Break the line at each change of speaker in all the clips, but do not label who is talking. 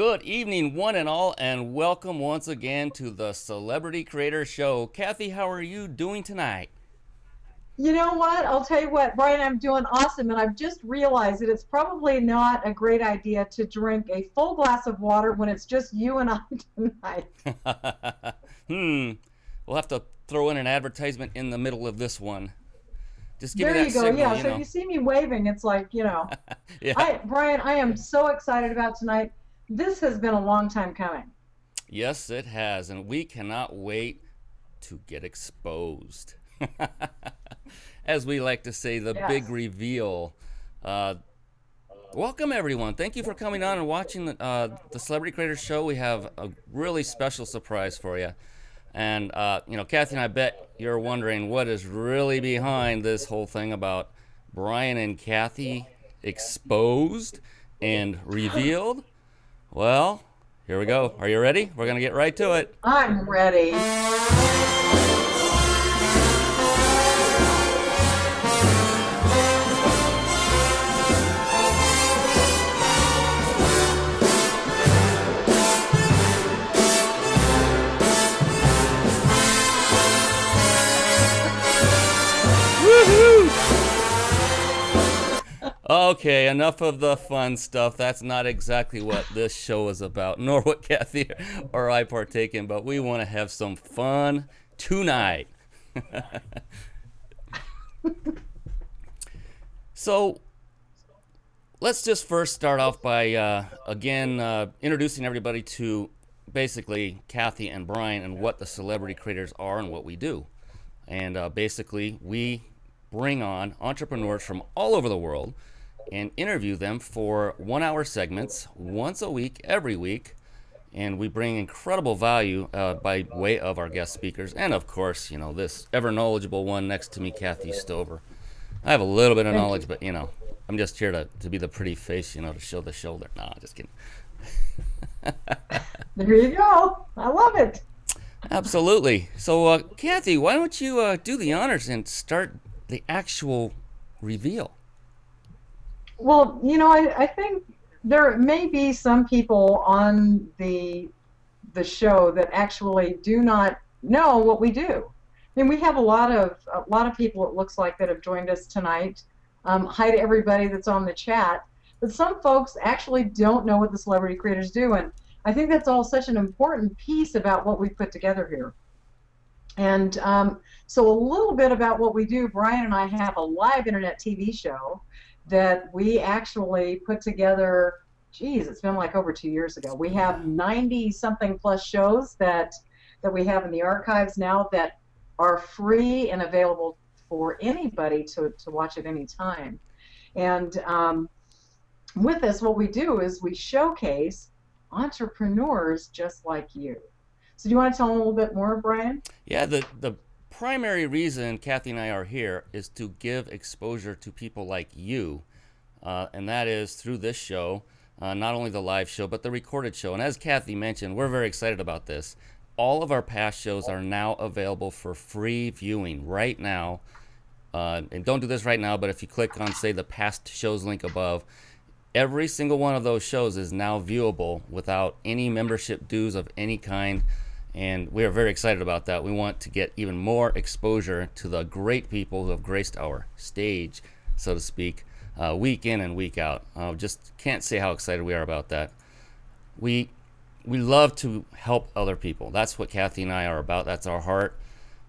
Good evening, one and all, and welcome once again to the Celebrity Creator Show. Kathy, how are you doing tonight?
You know what? I'll tell you what, Brian, I'm doing awesome, and I've just realized that it's probably not a great idea to drink a full glass of water when it's just you and I tonight.
hmm. We'll have to throw in an advertisement in the middle of this one. Just give me
There
that
you go.
signal,
Yeah,
you
so
know.
you see me waving, it's like,
Yeah.
Brian, I am so excited about tonight. This has been a long time coming.
Yes, it has, and we cannot wait to get exposed. As we like to say, the big
Yes.
reveal. Uh, Welcome, everyone. Thank you for coming on and watching the Celebrity Creator Show. We have a really special surprise for you. And, Kathy and I bet you're wondering what is really behind this whole thing about Brian and Kathy exposed and revealed. Well, here we go. Are you ready? We're going to get right to it.
I'm ready.
Woohoo! Okay, enough of the fun stuff. That's not exactly what this show is about, nor what Kathy or I partake in, but we want to have some fun tonight. So, let's just first start off by, again, introducing everybody to basically Kathy and Brian and what the celebrity creators are and what we do. And basically, we bring on entrepreneurs from all over the world and interview them for 1 hour segments once a week, every week. And we bring incredible value by way of our guest speakers. And of course, this ever knowledgeable one next to me, Kathy Stover. I have a little bit of
Thank you.
knowledge, but I'm just here to be the pretty face, to show the shoulder. No, just kidding.
There you go. I love it.
Absolutely. So, Kathy, why don't you do the honors and start the actual reveal?
Well, I think there may be some people on the show that actually do not know what we do. I mean, we have a lot of people, it looks like, that have joined us tonight. Hi to everybody that's on the chat. But some folks actually don't know what the celebrity creators do, and I think that's all such an important piece about what we put together here. And so a little bit about what we do. Brian and I have a live internet TV show that we actually put together. Geez, it's been like over 2 years ago. We have 90 something plus shows that we have in the archives now that are free and available for anybody to watch at any time. And with this, what we do is we showcase entrepreneurs just like you. So do you want to tell them a little bit more, Brian?
Yeah, the primary reason Kathy and I are here is to give exposure to people like you, and that is through this show, not only the live show, but the recorded show. And as Kathy mentioned, we're very excited about this. All of our past shows are now available for free viewing right now. And don't do this right now, but if you click on, say, the past shows link above, every single one of those shows is now viewable without any membership dues of any kind. And we are very excited about that. We want to get even more exposure to the great people who have graced our stage, so to speak, week in and week out. Just can't say how excited we are about that. We love to help other people. That's what Kathy and I are about. That's our heart.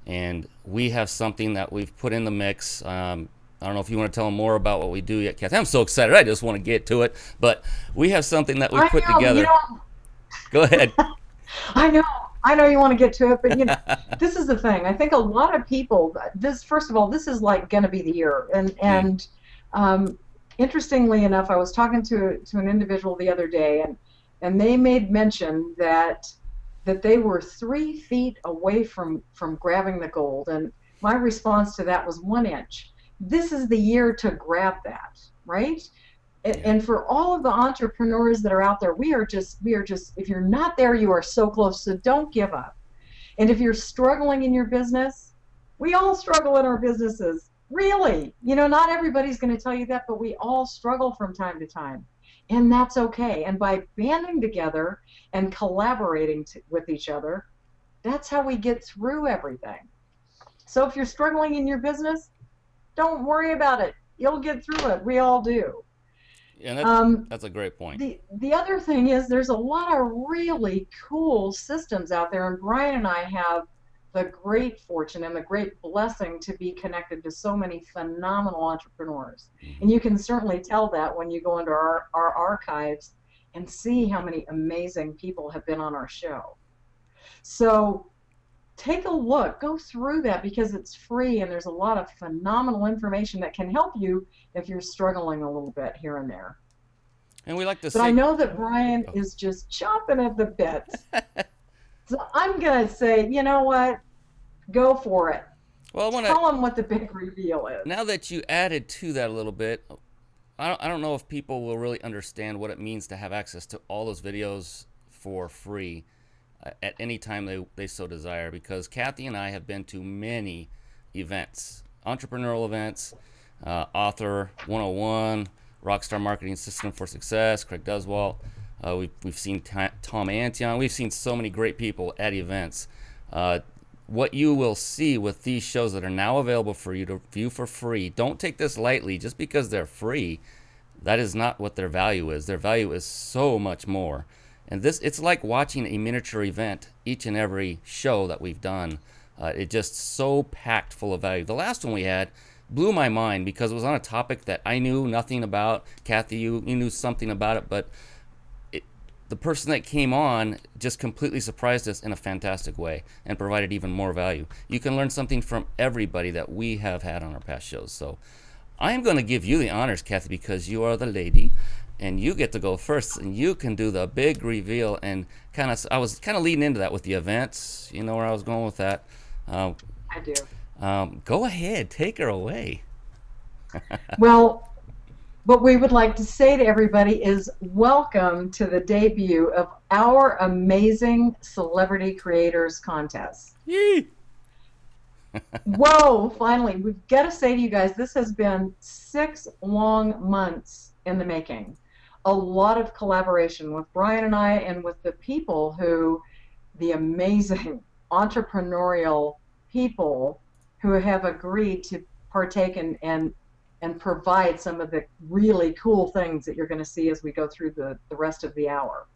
And we have something that we've put in the mix. I don't know if you want to tell them more about what we do yet, Kathy. I'm so excited. I just want to get to it. But we have something that we
I
put
know,
together. Go ahead.
I know, I know you want to get to it, but this is the thing. I think a lot of people. This, first of all, this is like going to be the year, and interestingly enough, I was talking to an individual the other day, and they made mention that they were 3 feet away from grabbing the gold, and my response to that was 1 inch. This is the year to grab that, right? And for all of the entrepreneurs that are out there, we are just, if you're not there, you are so close, so don't give up. And if you're struggling in your business, we all struggle in our businesses. Really, not everybody's going to tell you that, but we all struggle from time to time. And that's okay. And by banding together and collaborating with each other, that's how we get through everything. So if you're struggling in your business, don't worry about it. You'll get through it. We all do.
And that's a great point.
The other thing is there's a lot of really cool systems out there, and Brian and I have the great fortune and the great blessing to be connected to so many phenomenal entrepreneurs. And you can certainly tell that when you go into our archives and see how many amazing people have been on our show. So take a look, go through that, because it's free and there's a lot of phenomenal information that can help you if you're struggling a little bit here and there.
And we like to
But I know that Brian is just chomping at the bit. So I'm going to say, you know what? Go for it.
Well,
tell them what the big reveal is.
Now that you added to that a little bit, I don't know if people will really understand what it means to have access to all those videos for free at any time they so desire, because Kathy and I have been to many events, entrepreneurial events, Author 101, Rockstar Marketing System for Success, Craig Duswalt. We've seen Tom Antion. We've seen so many great people at events. What you will see with these shows that are now available for you to view for free, don't take this lightly. Just because they're free, that is not what their value is. Their value is so much more. And it's like watching a miniature event each and every show that we've done. It's just so packed full of value. The last one we had blew my mind because it was on a topic that I knew nothing about. Kathy, you knew something about it, but the person that came on just completely surprised us in a fantastic way and provided even more value. You can learn something from everybody that we have had on our past shows. So I'm going to give you the honors, Kathy, because you are the lady. And you get to go first, and you can do the big reveal. And I was kind of leading into that with the events. You know where I was going with that.
I do.
Go ahead, take her away.
Well, what we would like to say to everybody is welcome to the debut of our Amazing Celebrity Creators Contest.
Yee!
Whoa, finally. We've got to say to you guys, this has been 6 long months in the making. A lot of collaboration with Brian and I, and with the people the amazing entrepreneurial people who have agreed to partake and provide some of the really cool things that you're going to see as we go through the rest of the hour.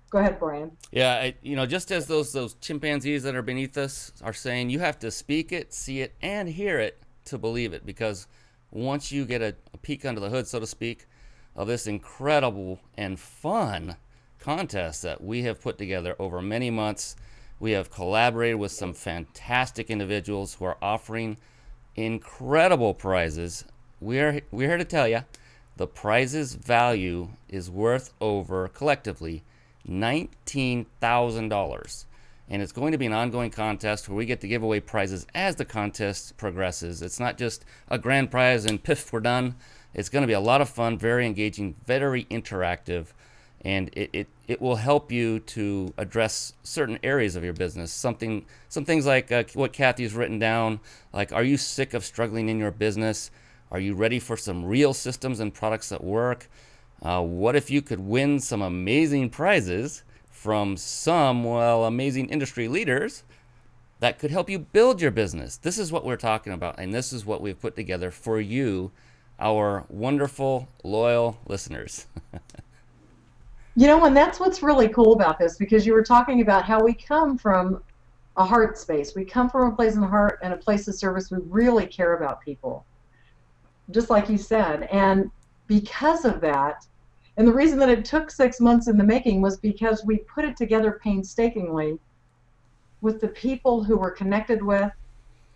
Go ahead, Brian.
Yeah, just as those chimpanzees that are beneath us are saying, you have to speak it, see it, and hear it to believe it, because once you get a peek under the hood, so to speak, of this incredible and fun contest that we have put together over many months. We have collaborated with some fantastic individuals who are offering incredible prizes. We're here to tell you the prizes value is worth over, collectively, $19,000. And it's going to be an ongoing contest where we get to give away prizes as the contest progresses. It's not just a grand prize and piff, we're done. It's going to be a lot of fun, very engaging, very interactive, and it will help you to address certain areas of your business. Some things like what Kathy's written down, like, are you sick of struggling in your business? Are you ready for some real systems and products that work? What if you could win some amazing prizes from some, amazing industry leaders that could help you build your business? This is what we're talking about, and this is what we've put together for you, our wonderful, loyal listeners.
And that's what's really cool about this, because you were talking about how we come from a heart space. We come from a place in the heart and a place of service. We really care about people, just like you said. And because of that, and the reason that it took 6 months in the making was because we put it together painstakingly with the people who we're connected with,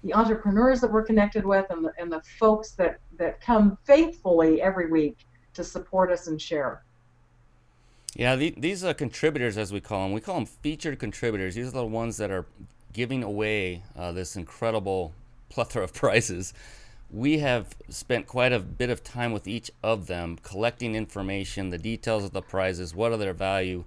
the entrepreneurs that we're connected with, and the folks that come faithfully every week to support us and share.
Yeah, these are contributors, as we call them featured contributors. These are the ones that are giving away this incredible plethora of prizes. We have spent quite a bit of time with each of them, collecting information, the details of the prizes, what are their value,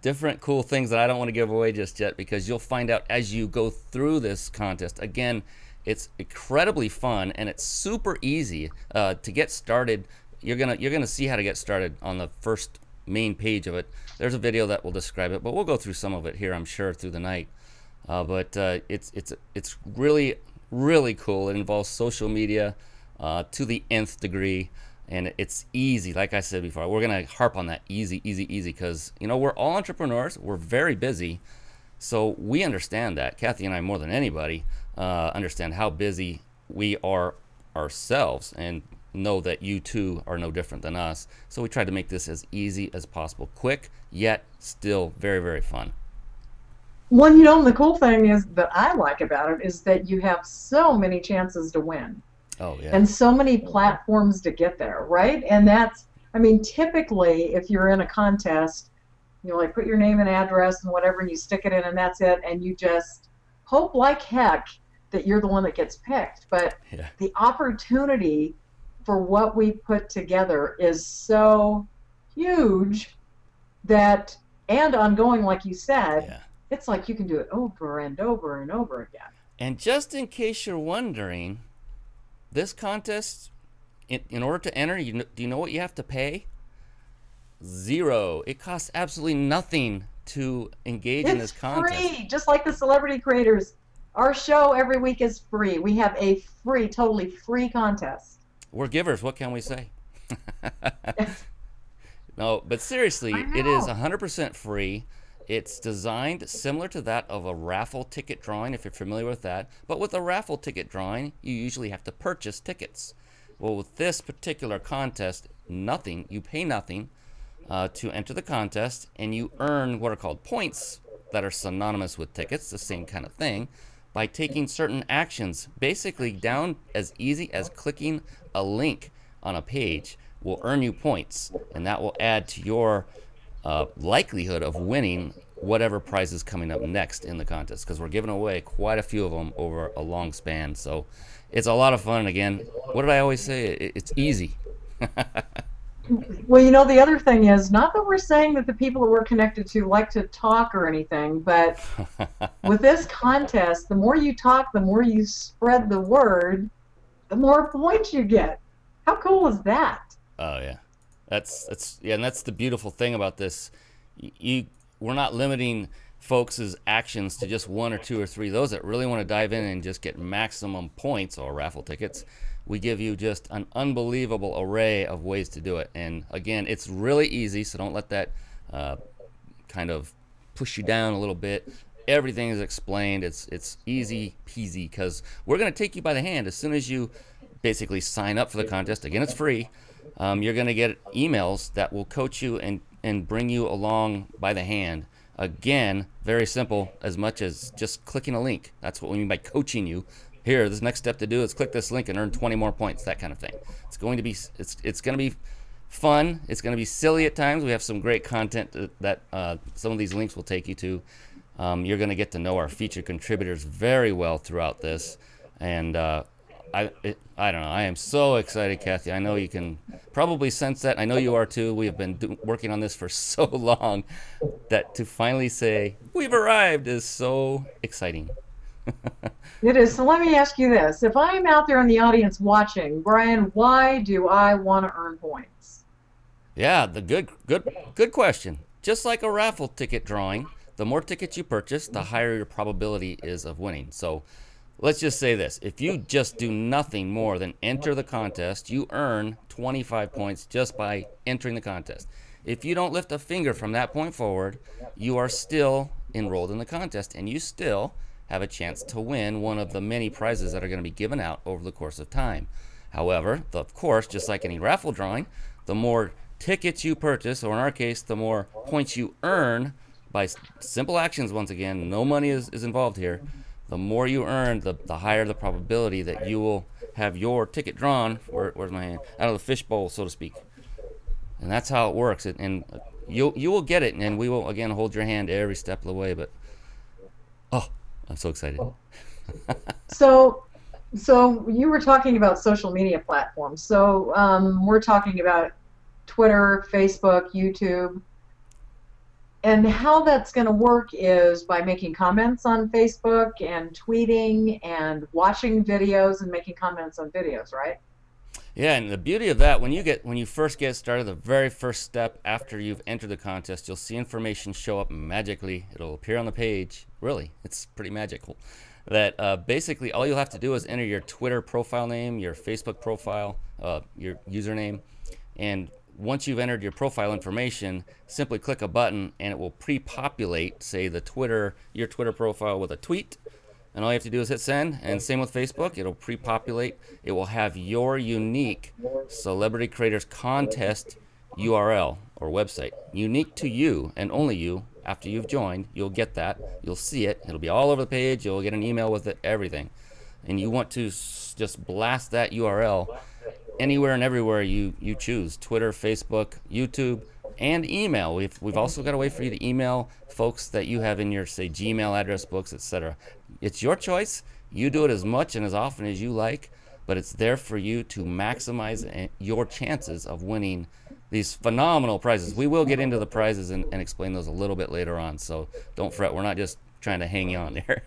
different cool things that I don't want to give away just yet, because you'll find out as you go through this contest. Again, It's incredibly fun, and it's super easy to get started. You're gonna see how to get started on the first main page of it. There's a video that will describe it, but we'll go through some of it here, I'm sure, through the night. But it's really cool. It involves social media to the nth degree, and it's easy. Like I said before, we're gonna harp on that easy, because we're all entrepreneurs. We're very busy, so we understand that. Kathy and I, more than anybody, understand how busy we are ourselves, and know that you too are no different than us. So we try to make this as easy as possible, quick yet still very, very fun.
Well, the cool thing is that I like about it is that you have so many chances to win.
Oh, yeah.
And so many platforms to get there, right? And that's, I mean, typically if you're in a contest, like put your name and address and whatever, and you stick it in, and that's it, and you just hope like heck that you're the one that gets picked. But
Yeah.
the opportunity for what we put together is so huge that, and ongoing, like you said,
Yeah.
it's like you can do it over and over and over again.
And just in case you're wondering, this contest, in order to enter, do you know what you have to pay? $0. It costs absolutely nothing to engage in this contest.
It's free, just like the Celebrity Creators. Our show every week is free. We have a free, totally free contest.
We're givers. What can we say? No, but seriously, it is 100% free. It's designed similar to that of a raffle ticket drawing, if you're familiar with that. But with a raffle ticket drawing, you usually have to purchase tickets. Well, with this particular contest, nothing. You pay nothing to enter the contest, and you earn what are called points that are synonymous with tickets, the same kind of thing, by taking certain actions. Basically, down as easy as clicking a link on a page will earn you points, and that will add to your likelihood of winning whatever prize is coming up next in the contest, because we're giving away quite a few of them over a long span. So it's a lot of fun. And again, what did I always say? It's easy.
Well, the other thing is, not that we're saying that the people that we're connected to like to talk or anything, but with this contest, the more you talk, the more you spread the word, the more points you get. How cool is that?
Oh yeah, that's and that's the beautiful thing about this. We're not limiting folks' actions to just one or two or three. Those that really want to dive in and just get maximum points or raffle tickets, we give you just an unbelievable array of ways to do it. And again, it's really easy, so don't let that kind of push you down a little bit. Everything is explained. It's easy peasy, because we're going to take you by the hand as soon as you basically sign up for the contest. Again, it's free. You're going to get emails that will coach you and bring you along by the hand. Again, very simple, as much as just clicking a link. That's what we mean by coaching you. Here, this next step to do is click this link and earn 20 more points, that kind of thing. It's going to be fun. It's going to be silly at times. We have some great content that some of these links will take you to. You're going to get to know our featured contributors very well throughout this. And I don't know. I am so excited, Kathy. I know you can probably sense that. I know you are too. We have been working on this for so long that to finally say we've arrived is so exciting.
It is. So let me ask you this. If I'm out there in the audience watching, Brian, why do I want to earn points?
Yeah, the good question. Just like a raffle ticket drawing, the more tickets you purchase, the higher your probability is of winning. So let's just say this. If you just do nothing more than enter the contest, you earn 25 points just by entering the contest. If you don't lift a finger from that point forward, you are still enrolled in the contest, and you still have a chance to win one of the many prizes that are going to be given out over the course of time. However, of course, just like any raffle drawing, the more tickets you purchase, or in our case, the more points you earn by simple actions, once again, no money is involved here, the more you earn, the higher the probability that you will have your ticket drawn, where's my hand, out of the fishbowl, so to speak. And that's how it works. And you will get it, and we will, again, hold your hand every step of the way. But, oh, I'm so excited.
So you were talking about social media platforms. So we're talking about Twitter, Facebook, YouTube. And how that's going to work is by making comments on Facebook and tweeting and watching videos and making comments on videos, right?
Yeah, and the beauty of that, when you first get started, the very first step after you've entered the contest, you'll see information show up magically. It'll appear on the page. Really, it's pretty magical. That basically all you'll have to do is enter your Twitter profile name, your Facebook profile, your username, and once you've entered your profile information, simply click a button and it will pre-populate, say, your Twitter profile with a tweet. And all you have to do is hit send, and same with Facebook. It'll pre-populate. It will have your unique Celebrity Creators Contest URL or website, unique to you and only you. After you've joined, you'll get that. You'll see it. It'll be all over the page. You'll get an email with it, everything. And you want to just blast that URL anywhere and everywhere you choose: Twitter, Facebook, YouTube, and email. We've also got a way for you to email folks that you have in your, say, Gmail address books, etc. It's your choice. You do it as much and as often as you like, but it's there for you to maximize your chances of winning these phenomenal prizes. We will get into the prizes and explain those a little bit later on, so don't fret. We're not just trying to hang you on there.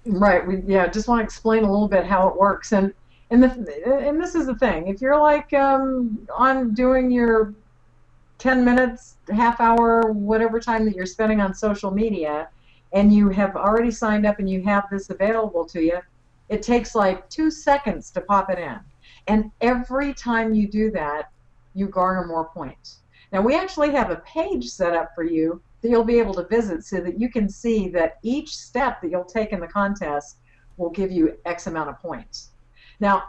Right. Just want to explain a little bit how it works. And this is the thing. If you're like on doing your 10 minutes, half hour, whatever time that you're spending on social media, and you have already signed up and you have this available to you, it takes like 2 seconds to pop it in. And every time you do that, you garner more points. Now, we actually have a page set up for you that you'll be able to visit so that you can see that each step that you'll take in the contest will give you X amount of points. Now,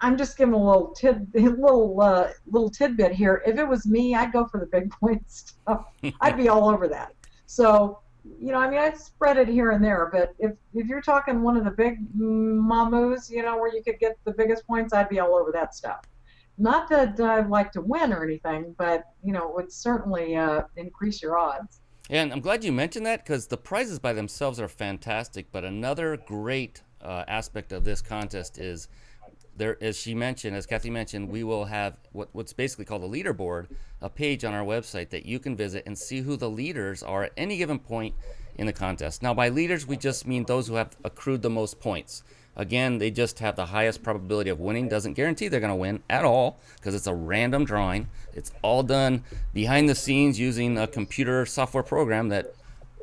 I'm just giving a little tidbit here. If it was me, I'd go for the big point stuff. I'd be all over that. So, I spread it here and there, but if you're talking one of the big mamoos, where you could get the biggest points, I'd be all over that stuff. Not that I'd like to win or anything, but, it would certainly increase your odds.
Yeah, and I'm glad you mentioned that, because the prizes by themselves are fantastic, but another great aspect of this contest is, as Kathy mentioned, we will have what's basically called a leaderboard, a page on our website that you can visit and see who the leaders are at any given point in the contest. Now, by leaders, we just mean those who have accrued the most points. Again, they just have the highest probability of winning. Doesn't guarantee they're going to win at all, because it's a random drawing. It's all done behind the scenes using a computer software program that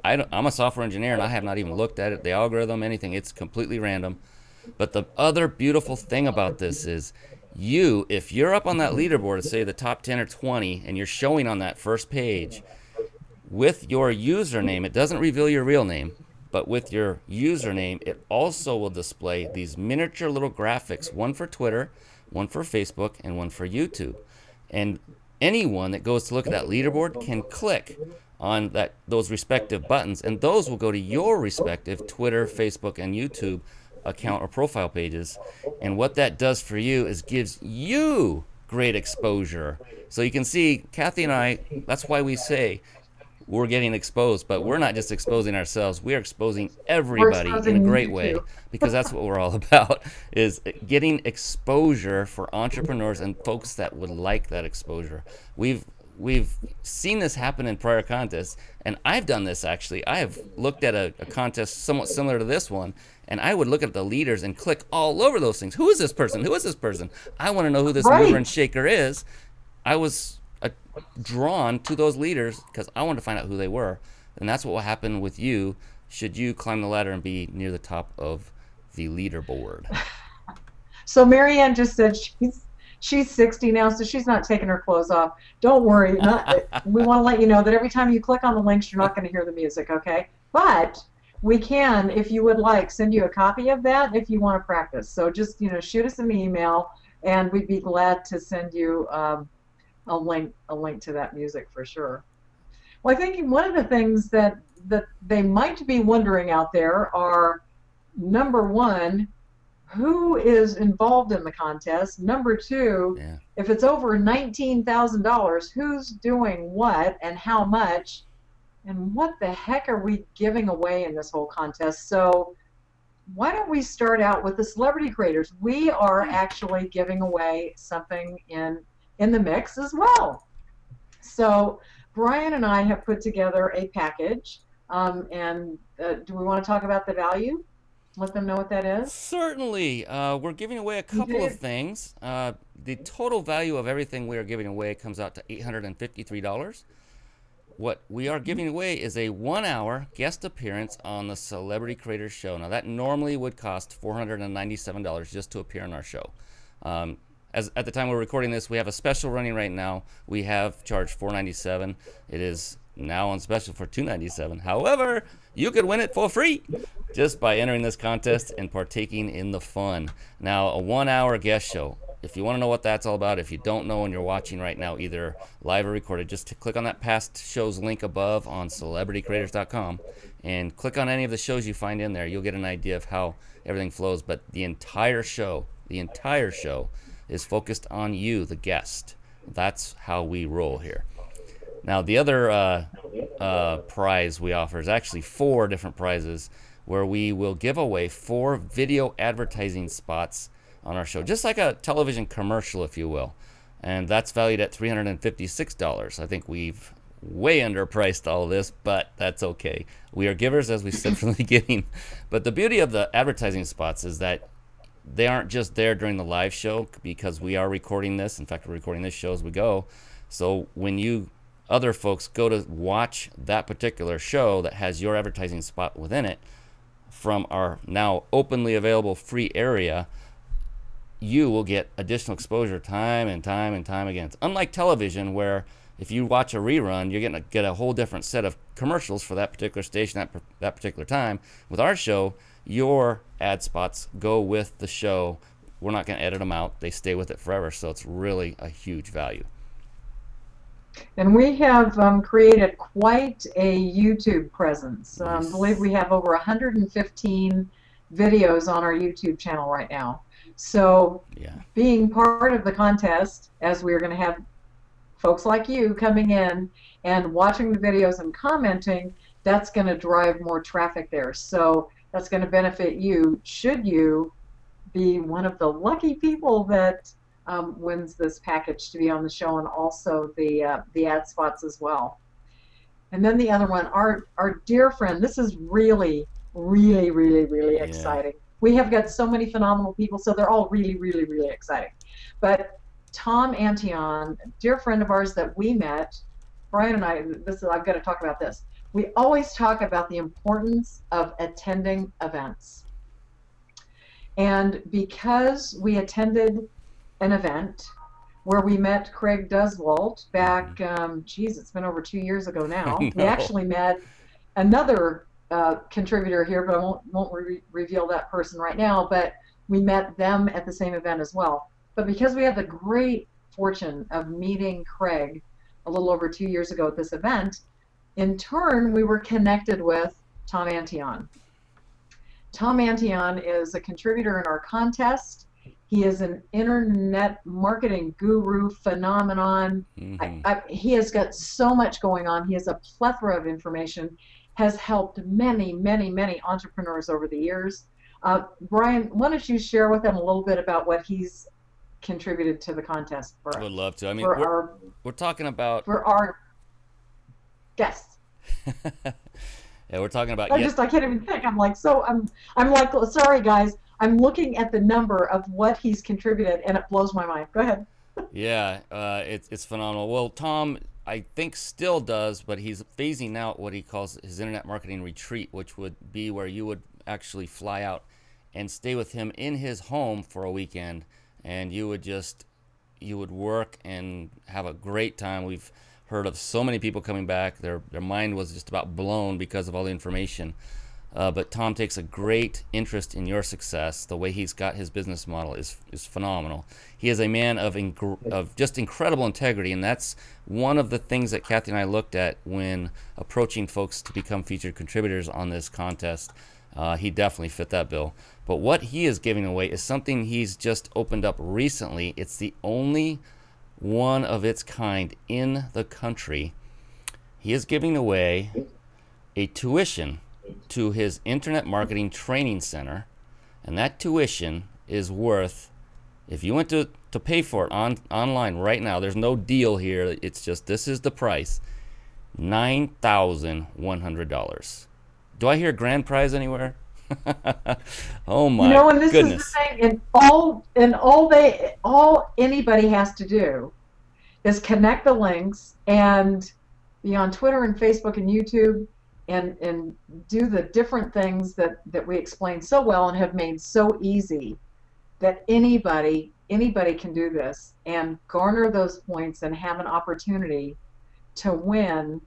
I'm a software engineer and I have not even looked at it, the algorithm, anything. It's completely random. But the other beautiful thing about this is if you're up on that leaderboard, say the top 10 or 20, and you're showing on that first page with your username, it doesn't reveal your real name, but with your username, it also will display these miniature little graphics, one for Twitter, one for Facebook, and one for YouTube. And anyone that goes to look at that leaderboard can click on those respective buttons, and those will go to your respective Twitter, Facebook, and YouTube account or profile pages. And what that does for you is gives you great exposure. So you can see, Kathy and I, that's why we say we're getting exposed, but we're not just exposing ourselves, we're exposing everybody in a great way, because that's what we're all about, is getting exposure for entrepreneurs and folks that would like that exposure. We've seen this happen in prior contests, and I've done this actually. I have looked at a contest somewhat similar to this one, and I would look at the leaders and click all over those things. Who is this person? Who is this person? I want to know who this mover and shaker is. I was drawn to those leaders because I wanted to find out who they were, and that's what will happen with you should you climb the ladder and be near the top of the leaderboard.
So Marianne just said she's 60 now, so she's not taking her clothes off. Don't worry. We want to let you know that every time you click on the links, you're not going to hear the music, okay? But we can, if you would like, send you a copy of that if you want to practice. So just, shoot us an email, and we'd be glad to send you a link to that music for sure. Well, I think one of the things that they might be wondering out there are, number one, who is involved in the contest? Number two, if it's over $19,000, who's doing what and how much? And what the heck are we giving away in this whole contest? So why don't we start out with the Celebrity Creators? We are actually giving away something in the mix as well. So Brian and I have put together a package, and do we want to talk about the value? Let them know what that is.
Certainly. We're giving away a couple of things. The total value of everything we are giving away comes out to $853. What we are giving away is a 1-hour guest appearance on the Celebrity Creators Show. Now, that normally would cost $497 just to appear on our show. As at the time we're recording this, we have a special running right now. We have charged $497. It is now on special for $297. However, you could win it for free just by entering this contest and partaking in the fun. Now, a 1-hour guest show. If you want to know what that's all about, if you don't know and you're watching right now, either live or recorded, just click on that past shows link above on celebritycreators.com and click on any of the shows you find in there. You'll get an idea of how everything flows. But the entire show is focused on you, the guest. That's how we roll here. Now, the other prize we offer is actually 4 different prizes where we will give away 4 video advertising spots on our show, just like a television commercial, if you will. And that's valued at $356. I think we've way underpriced all of this, but that's okay. We are givers, as we said from the beginning. But the beauty of the advertising spots is that they aren't just there during the live show, because we are recording this. In fact, we're recording this show as we go. So when you other folks go to watch that particular show that has your advertising spot within it from our now openly available free area, you will get additional exposure time and time and time again. It's unlike television, where if you watch a rerun, you're going to get a whole different set of commercials for that particular station at that particular time. With our show, your ad spots go with the show. We're not going to edit them out. They stay with it forever, so it's really a huge value.
And we have created quite a YouTube presence. I believe we have over 115 videos on our YouTube channel right now. So being part of the contest, as we're going to have folks like you coming in and watching the videos and commenting, that's going to drive more traffic there. So that's going to benefit you, should you be one of the lucky people that wins this package to be on the show, and also the ad spots as well. And then the other one, our dear friend, this is really exciting. We have got so many phenomenal people, so they're all really exciting. But Tom Antion, a dear friend of ours that we met, Brian and I, I've got to talk about this. We always talk about the importance of attending events. And because we attended an event where we met Craig Duswalt back, geez, it's been over 2 years ago now. We actually met another contributor here, but I won't reveal that person right now, but we met them at the same event as well. But because we had the great fortune of meeting Craig a little over 2 years ago at this event, in turn we were connected with Tom Antion. Tom Antion is a contributor in our contest. He is an internet marketing guru phenomenon. He has got so much going on. He has a plethora of information, has helped many entrepreneurs over the years. Brian, why don't you share with them a little bit about what he's contributed to the contest for us?
I would love to. I mean, we're talking about...
For our guests.
Yeah, we're talking about...
I can't even think. I'm like, sorry guys, I'm looking at the number of what he's contributed, and it blows my mind. Go ahead.
Yeah, it's phenomenal. Well, Tom, I think still does, but he's phasing out what he calls his internet marketing retreat, which would be where you would actually fly out and stay with him in his home for a weekend, and you would work and have a great time. We've heard of so many people coming back. Their mind was just about blown because of all the information. But Tom takes a great interest in your success. The way he's got his business model is phenomenal. He is a man of just incredible integrity, and that's one of the things that Kathy and I looked at when approaching folks to become featured contributors on this contest. He definitely fit that bill. But what he is giving away is something he's just opened up recently. It's the only one of its kind in the country. He is giving away a tuition to his internet marketing training center, and that tuition is worth, if you went to pay for it online right now, there's no deal here, it's just this is the price. $9,100. Do I hear grand prize anywhere? Oh my
And this is the
goodness.
thing, all anybody has to do is connect the links and be on Twitter and Facebook and YouTube and do the different things that we explain so well and have made so easy that anybody can do this and garner those points and have an opportunity to win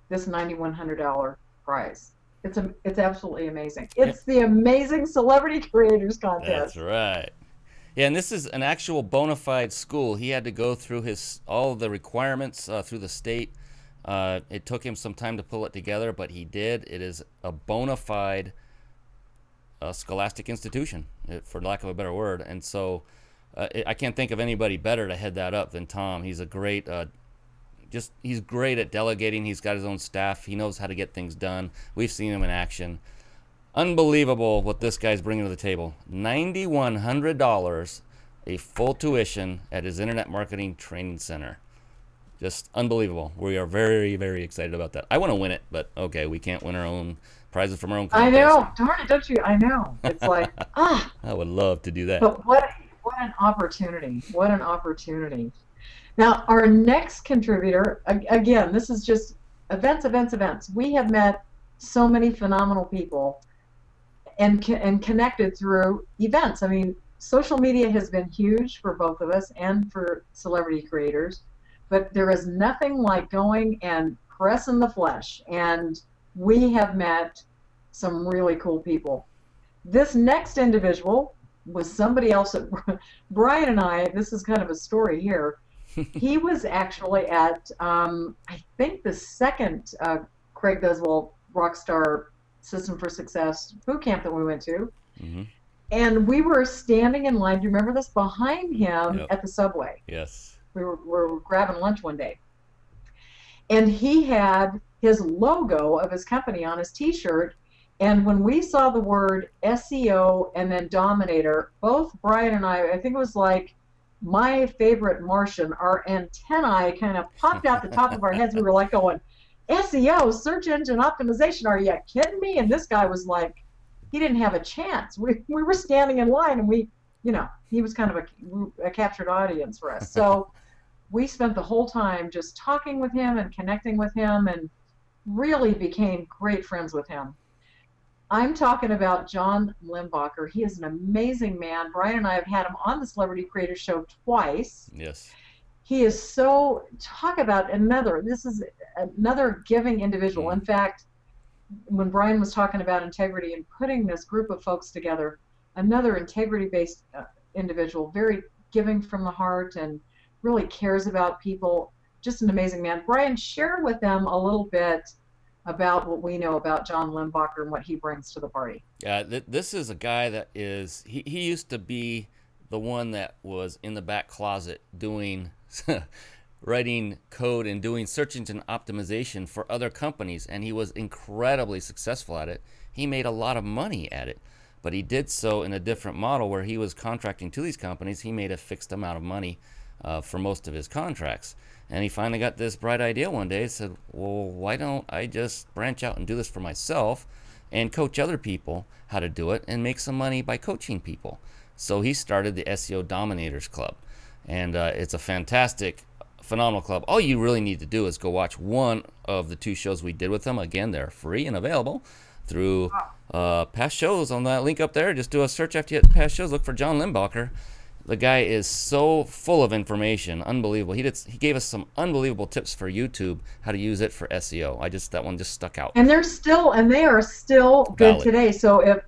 this $9,100 prize. It's absolutely amazing. It's the Amazing Celebrity Creators
That's
Contest.
right. Yeah, and this is an actual bona fide school. He had to go through all of the requirements through the state. It took him some time to pull it together, but he did. It is a bona fide scholastic institution, for lack of a better word. And so I can't think of anybody better to head that up than Tom. He's a great, he's great at delegating. He's got his own staff. He knows how to get things done. We've seen him in action. Unbelievable what this guy's bringing to the table. $9,100, a full tuition at his Internet Marketing Training Center. Just unbelievable. We are very, very excited about that. I want to win it, but okay, we can't win our own prizes from our own
I
contest.
know, darn it, don't you? I know. It's like,
I would love to do that.
but what an opportunity. What an opportunity. Now, our next contributor, again, this is just events. We have met so many phenomenal people and connected through events. I mean, social media has been huge for both of us and for celebrity creators, but there is nothing like going and pressing the flesh, and we have met some really cool people. This next individual was somebody else that Brian and I, this is kind of a story here, he was actually at, I think, the second Craig Goswell Rockstar System for Success boot camp that we went to.
Mm-hmm.
And we were standing in line, do you remember this, behind him
Yep.
at the subway.
Yes.
We were grabbing lunch one day. And he had his logo of his company on his t-shirt. And when we saw the word SEO and then Dominator, both Brian and I think it was like my favorite Martian, our antennae kind of popped out the top of our heads. We were like going, SEO, search engine optimization, are you kidding me? And this guy was like, he didn't have a chance. We were standing in line, and he was kind of a captured audience for us. So we spent the whole time just talking with him and connecting with him and really became great friends with him. I'm talking about John Limbacher. He is an amazing man. Brian and I have had him on the Celebrity Creator Show twice.
Yes.
He is talk about this is another giving individual. In fact, when Brian was talking about integrity and putting this group of folks together, another integrity-based individual, very giving from the heart and really cares about people, just an amazing man. Brian, share with them a little bit about what we know about John Limbacher and what he brings to the party.
Yeah, this is a guy that is, he used to be the one that was in the back closet doing, writing code and doing search engine optimization for other companies, and he was incredibly successful at it. He made a lot of money at it, but he did so in a different model where he was contracting to these companies. He made a fixed amount of money for most of his contracts. And he finally got this bright idea one day. He said, well, why don't I just branch out and do this for myself and coach other people how to do it and make some money by coaching people? So he started the SEO Dominators Club. And it's a fantastic, phenomenal club. All you really need to do is go watch one of the 2 shows we did with him. Again, they're free and available through past shows on that link up there. Just do a search after you hit past shows. Look for John Limbacher. The guy is so full of information, unbelievable. He gave us some unbelievable tips for YouTube, how to use it for SEO. That one just stuck out.
And they are still good
Valid.
today. So if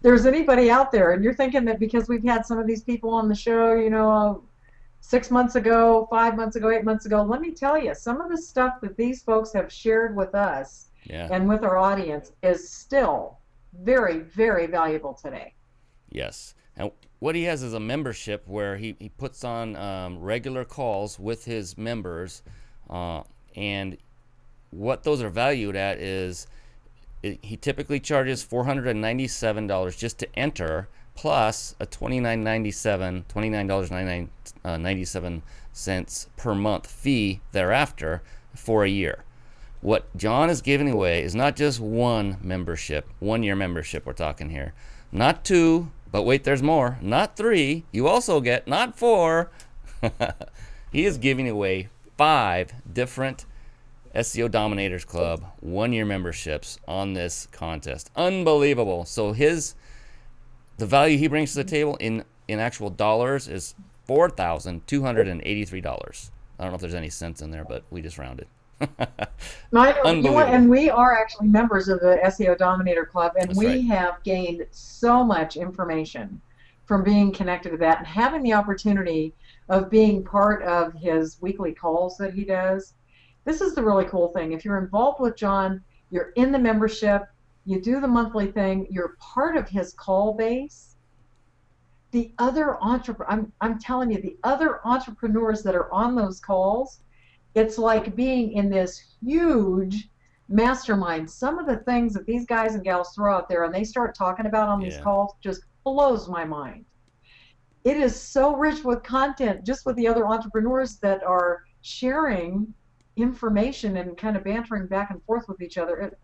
there's anybody out there and you're thinking that because we've had some of these people on the show, 6 months ago, 5 months ago, 8 months ago, let me tell you, some of the stuff that these folks have shared with us and with our audience is still very, very valuable today.
Yes. And what he has is a membership where he puts on regular calls with his members, and what those are valued at is he typically charges $497 just to enter, plus a $29.97 per month fee thereafter for a year. What John is giving away is not just one membership, 1 year membership we're talking here. Not 2, but wait, there's more. Not 3, you also get, not 4. He is giving away 5 different SEO Dominators Club 1 year memberships on this contest. Unbelievable. So the value he brings to the table in actual dollars is $4,283. I don't know if there's any cents in there, but we just rounded.
And we are actually members of the SEO Dominator Club, and
That's
we
right.
have gained so much information from being connected to that and having the opportunity of being part of his weekly calls that he does. This is the really cool thing. If you're involved with John, you're in the membership, you do the monthly thing, you're part of his call base. The other I'm telling you, the other entrepreneurs that are on those calls, it's like being in this huge mastermind. Some of the things that these guys and gals throw out there and they start talking about on these calls just blows my mind. It is so rich with content, just with the other entrepreneurs that are sharing information and kind of bantering back and forth with each other.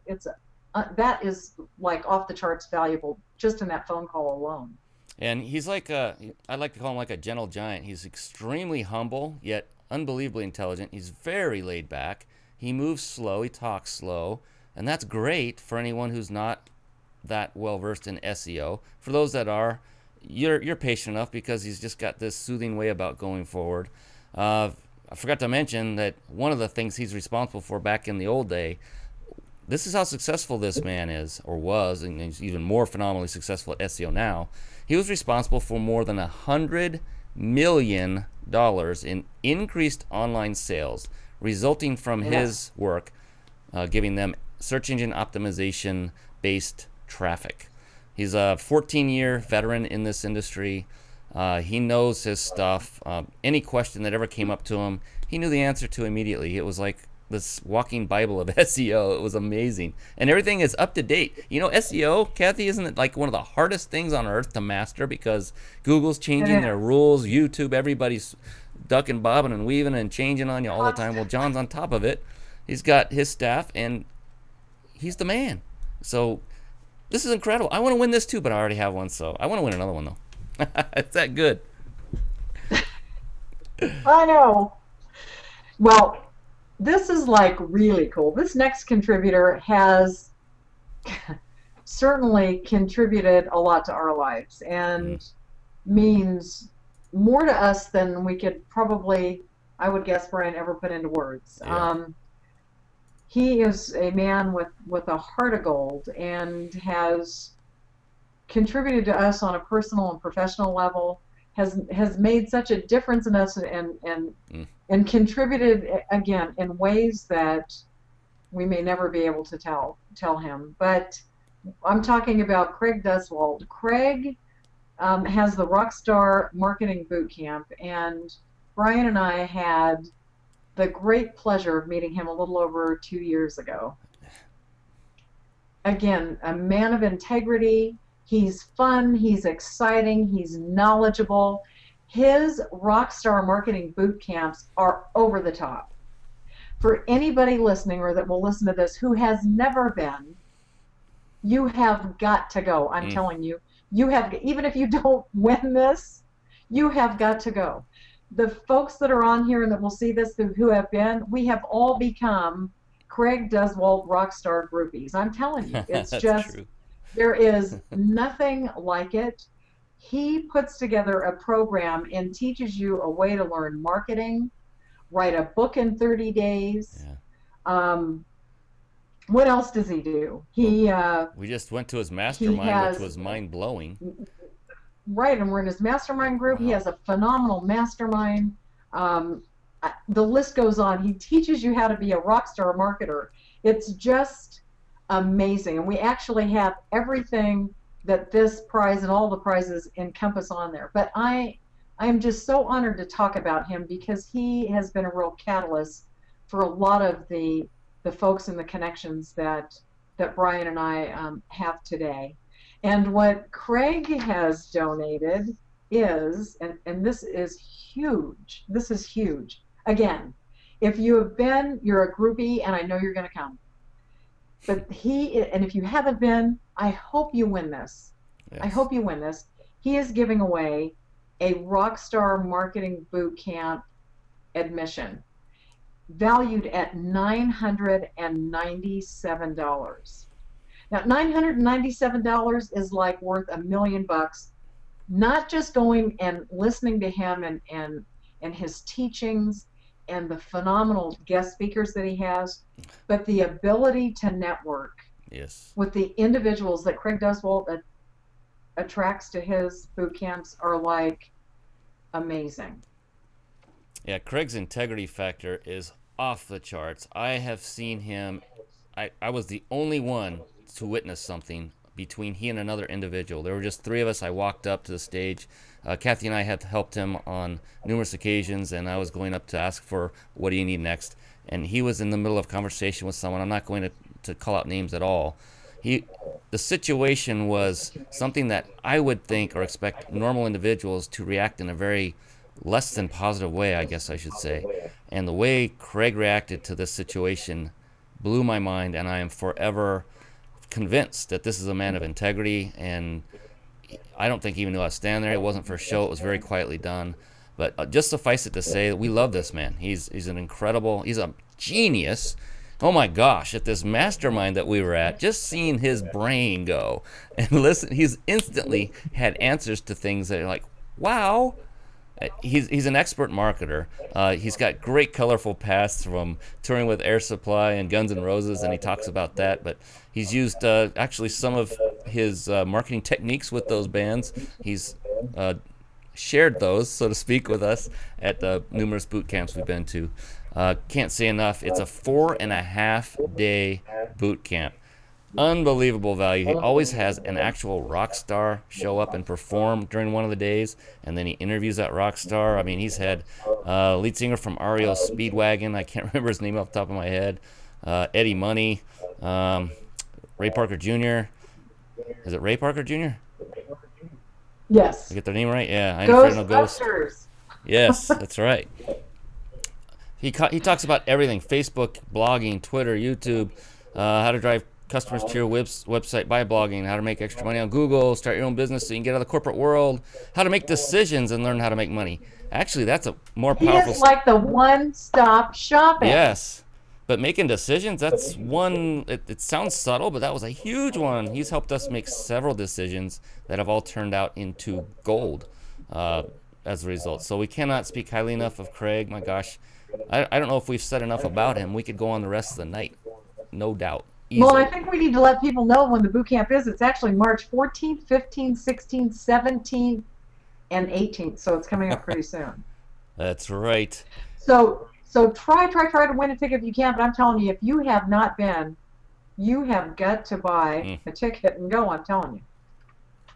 That is like off the charts valuable just in that phone call alone.
And he's like I like to call him like a gentle giant. He's extremely humble, yet unbelievably intelligent. He's very laid back. He moves slow. He talks slow. And that's great for anyone who's not that well versed in SEO. For those that are, you're patient enough because he's just got this soothing way about going forward. I forgot to mention that one of the things he's responsible for back in the old day, this is how successful this man is, or was, and he's even more phenomenally successful at SEO now. He was responsible for more than $100 million in increased online sales, resulting from his work, giving them search engine optimization based traffic. He's a 14-year veteran in this industry. He knows his stuff. Any question that ever came up to him, he knew the answer to immediately. It was like this walking Bible of SEO. It was amazing. And everything is up to date. You know, SEO, Kathy, isn't it like one of the hardest things on earth to master because Google's changing their rules, YouTube, everybody's ducking, bobbing, and weaving and changing on you all the time. Well, John's on top of it. He's got his staff, and he's the man. So this is incredible. I want to win this too, but I already have one, so I want to win another one, though. It's that good.
I know. Well, this is like really cool. This next contributor has certainly contributed a lot to our lives and means more to us than we could probably, I would guess, Brian, ever put into words.
Yeah.
He is a man with a heart of gold and has contributed to us on a personal and professional level, has made such a difference in us and contributed, again, in ways that we may never be able to tell him. But I'm talking about Craig Duswalt. Craig has the Rockstar Marketing Bootcamp, and Brian and I had the great pleasure of meeting him a little over 2 years ago. Again, a man of integrity. He's fun, he's exciting, he's knowledgeable. His Rockstar Marketing Boot Camps are over the top. For anybody listening or that will listen to this who has never been, you have got to go. I'm telling you. You have, even if you don't win this, you have got to go. The folks that are on here and that will see this who have been, we have all become Craig Duswalt Rockstar groupies. I'm telling you. It's just true. There is nothing like it. He puts together a program and teaches you a way to learn marketing, write a book in 30 days. Yeah. What else does he do?
We just went to his mastermind, which was mind-blowing.
Right, and we're in his mastermind group. Wow. He has a phenomenal mastermind. The list goes on. He teaches you how to be a rock star marketer. It's just amazing, and we actually have everything that this prize and all the prizes encompass on there. But I am just so honored to talk about him because he has been a real catalyst for a lot of the folks and the connections that Brian and I have today. And what Craig has donated is, and this is huge. This is huge. Again, If you have been, you're a groupie, and I know you're going to come. But and if you haven't been, I hope you win this.
Yes.
I hope you win this. He is giving away a Rockstar Marketing Boot Camp admission valued at $997. Now, $997 is like worth $1 million, not just going and listening to him and his teachings and the phenomenal guest speakers that he has, but the ability to network
Yes.
with the individuals that Craig Duswalt attracts to his boot camps are like amazing.
Yeah, Craig's integrity factor is off the charts. I have seen him. I was the only one to witness something between he and another individual. There were just three of us. I walked up to the stage. Kathy and I had helped him on numerous occasions, and I was going up to ask for what do you need next. And he was in the middle of conversation with someone. I'm not going to call out names at all. The situation was something that I would think or expect normal individuals to react in a very less than positive way, I guess I should say. And the way Craig reacted to this situation blew my mind, and I am forever convinced that this is a man of integrity. And I don't think he even knew I was standing there. It wasn't for show. It was very quietly done. But just suffice it to say that we love this man. He's an incredible, he's a genius. Oh my gosh, at this mastermind that we were at, just seeing his brain go and listen, he's instantly had answers to things that are like, wow. He's an expert marketer. He's got great colorful pasts from touring with Air Supply and Guns N' Roses, and he talks about that. But he's used actually some of his marketing techniques with those bands. He's shared those, so to speak, with us at the numerous boot camps we've been to. Can't say enough. It's a 4.5-day boot camp. Unbelievable value. He always has an actual rock star show up and perform during one of the days, and then he interviews that rock star. I mean, he's had lead singer from REO Speedwagon, I can't remember his name off the top of my head, Eddie Money, Ray Parker Jr. Is it Ray Parker Jr.?
Yes.
I get their name right? Yeah. I ain't afraid of no ghosts. Yes, that's right. He talks about everything: Facebook, blogging, Twitter, YouTube, how to drive customers to your website by blogging, how to make extra money on Google, start your own business so you can get out of the corporate world, how to make decisions and learn how to make money. Actually, that's a more powerful...
He is like the one-stop shopping.
Yes. But making decisions, that's one... It sounds subtle, but that was a huge one. He's helped us make several decisions that have all turned out into gold as a result. So we cannot speak highly enough of Craig. My gosh. I don't know if we've said enough about him. We could go on the rest of the night. No doubt. Easily.
Well, I think we need to let people know when the boot camp is. It's actually March 14th, 15th, 16th, 17th, and 18th. So it's coming up pretty soon.
That's right.
So try to win a ticket if you can. But I'm telling you, if you have not been, you have got to buy a ticket and go. I'm telling you.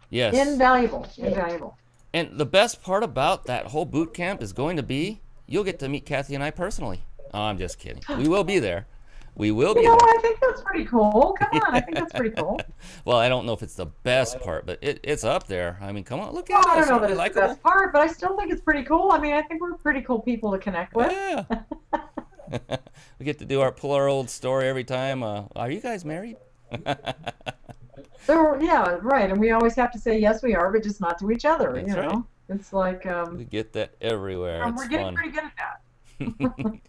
Yes.
Invaluable. Invaluable.
And the best part about that whole boot camp is going to be you'll get to meet Kathy and I personally. Oh, I'm just kidding. We will be there. We will be there.
I think that's pretty cool. Come on, I think that's pretty cool.
Well, I don't know if it's the best part, but it's up there. I mean, come on, look at
I
us.
don't know that it's the best part, but I still think it's pretty cool. I mean, I think we're pretty cool people to connect with.
Yeah. We get to pull our old story every time. Are you guys married?
Yeah, right. And we always have to say yes, we are, but just not to each other.
That's
you know,
right.
It's like
we get that everywhere. It's
we're getting
fun.
pretty good at that.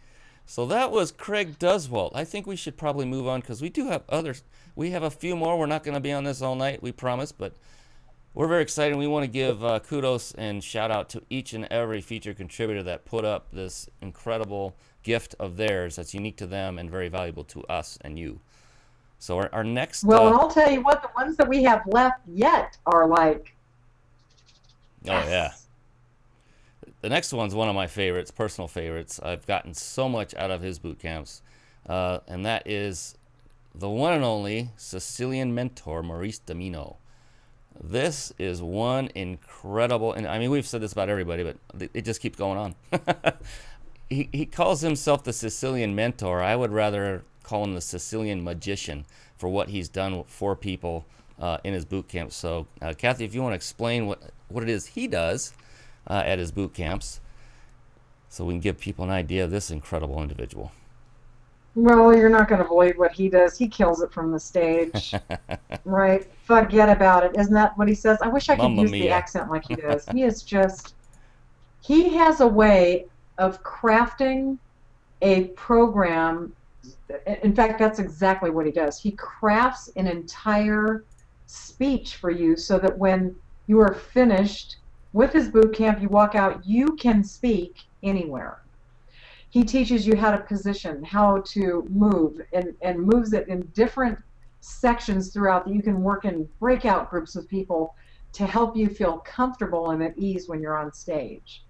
So that was Craig Duswalt. I think we should probably move on because we do have others. We have a few more. We're not going to be on this all night, we promise, but we're very excited. We want to give kudos and shout out to each and every featured contributor that put up this incredible gift of theirs that's unique to them and very valuable to us and you. So our next...
Well, and I'll tell you what, the ones that we have left yet are like...
Oh, yeah. The next one's one of my favorites, personal favorites. I've gotten so much out of his boot camps, and that is the one and only Sicilian mentor, Maurice Domino. This is one incredible, and I mean, we've said this about everybody, but it just keeps going on. He calls himself the Sicilian mentor. I would rather call him the Sicilian magician for what he's done for people in his boot camp. So, Kathy, if you want to explain what it is he does at his boot camps. so we can give people an idea of this incredible individual.
Well, you're not going to believe what he does. He kills it from the stage. Right? Forget about it. Isn't that what he says? I wish I could
Mamma
use
mia.
the accent like he does. He has a way of crafting a program. In fact, that's exactly what he does. He crafts an entire speech for you so that when you are finished with his boot camp, you walk out, you can speak anywhere. He teaches you how to position, how to move, and moves it in different sections throughout that you can work in breakout groups with people to help you feel comfortable and at ease when you're on stage.